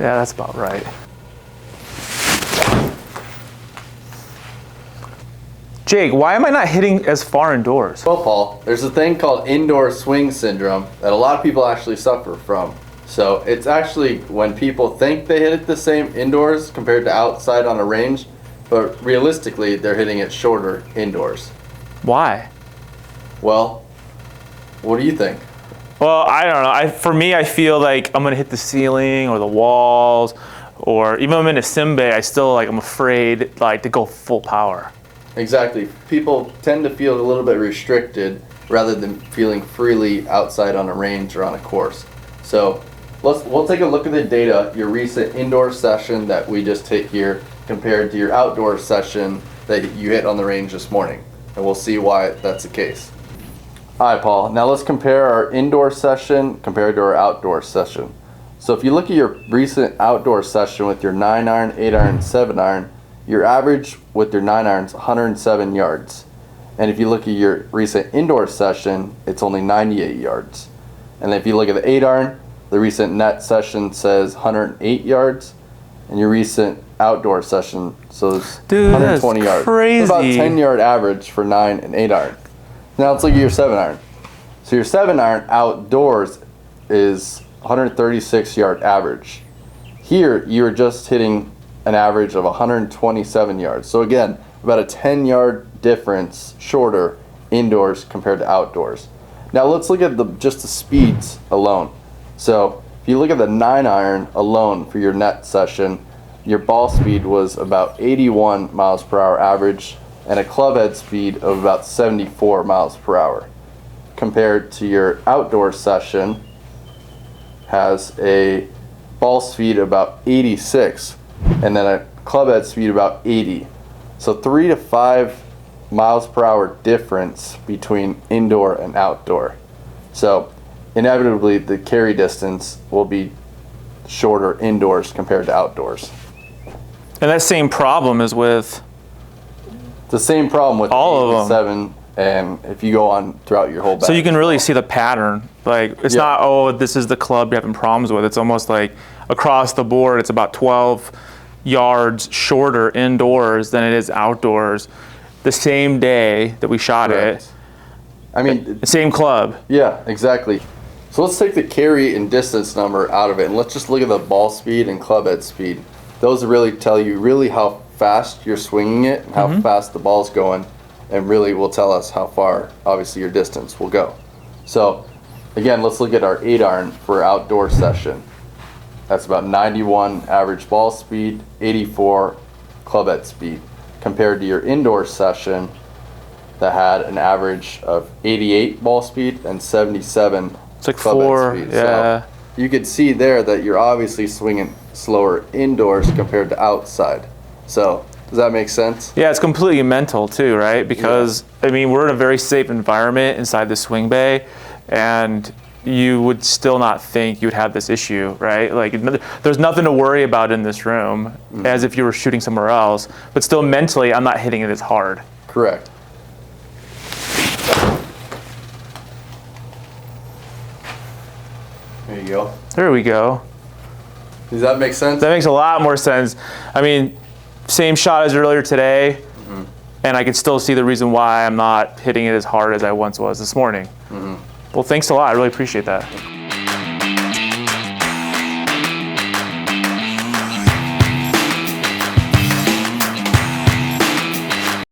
Yeah, that's about right. Jake, why am I not hitting as far indoors? Well, Paul, there's a thing called indoor swing syndrome that a lot of people actually suffer from. So it's actually when people think they hit it the same indoors compared to outside on a range, but realistically they're hitting it shorter indoors. Why? Well, what do you think? Well, I don't know. For me, I feel like I'm gonna hit the ceiling or the walls, or even when I'm in a sim bay, I'm afraid to go full power. Exactly. People tend to feel a little bit restricted rather than feeling freely outside on a range or on a course. So we'll take a look at the data, your recent indoor session that we just hit here compared to your outdoor session that you hit on the range this morning. And we'll see why that's the case. All right, Paul. Now let's compare our indoor session compared to our outdoor session. So if you look at your recent outdoor session with your 9-iron, 8-iron, 7-iron, your average with your 9-iron is 107 yards. And if you look at your recent indoor session, it's only 98 yards. And if you look at the 8-iron, the recent net session says 108 yards. And your recent outdoor session says 120 yards. Crazy. It's about 10-yard average for 9 and 8-iron. Now let's look at your 7-iron. So your 7-iron outdoors is 136-yard average. Here, you're just hitting an average of 127 yards. So again, about a 10-yard difference shorter indoors compared to outdoors. Now let's look at just the speeds alone. So if you look at the 9-iron alone for your net session, your ball speed was about 81 miles per hour average and a club head speed of about 74 miles per hour. Compared to your outdoor session, has a ball speed about 86 and then a club head speed about 80. So 3 to 5 miles per hour difference between indoor and outdoor. So inevitably the carry distance will be shorter indoors compared to outdoors. And that same problem is with the same problem with all of them. 7, and if you go on throughout your whole bag. So you can really see the pattern. It's not, oh, this is the club you're having problems with. It's almost like across the board, it's about 12 yards shorter indoors than it is outdoors. The same day that we shot it. I mean, the same club. Yeah, exactly. So let's take the carry and distance number out of it, and let's just look at the ball speed and club head speed. Those really tell you really how fast you're swinging it, and how fast the ball's going, and really will tell us how far, obviously, your distance will go. So, again, let's look at our 8-iron for outdoor session. That's about 91 average ball speed, 84 club head speed, compared to your indoor session that had an average of 88 ball speed and 77 it's like club 4, head speed. yeah. So you could see there that you're obviously swinging slower indoors compared to outside. So does that make sense? Yeah, it's completely mental too, right? Because I mean, we're in a very safe environment inside the swing bay, and you would still not think you'd have this issue, right? Like there's nothing to worry about in this room as if you were shooting somewhere else, but still mentally I'm not hitting it as hard. Correct. There you go. There we go. Does that make sense? That makes a lot more sense. I mean, same shot as earlier today, and I can still see the reason why I'm not hitting it as hard as I once was this morning. Well, thanks a lot. I really appreciate that.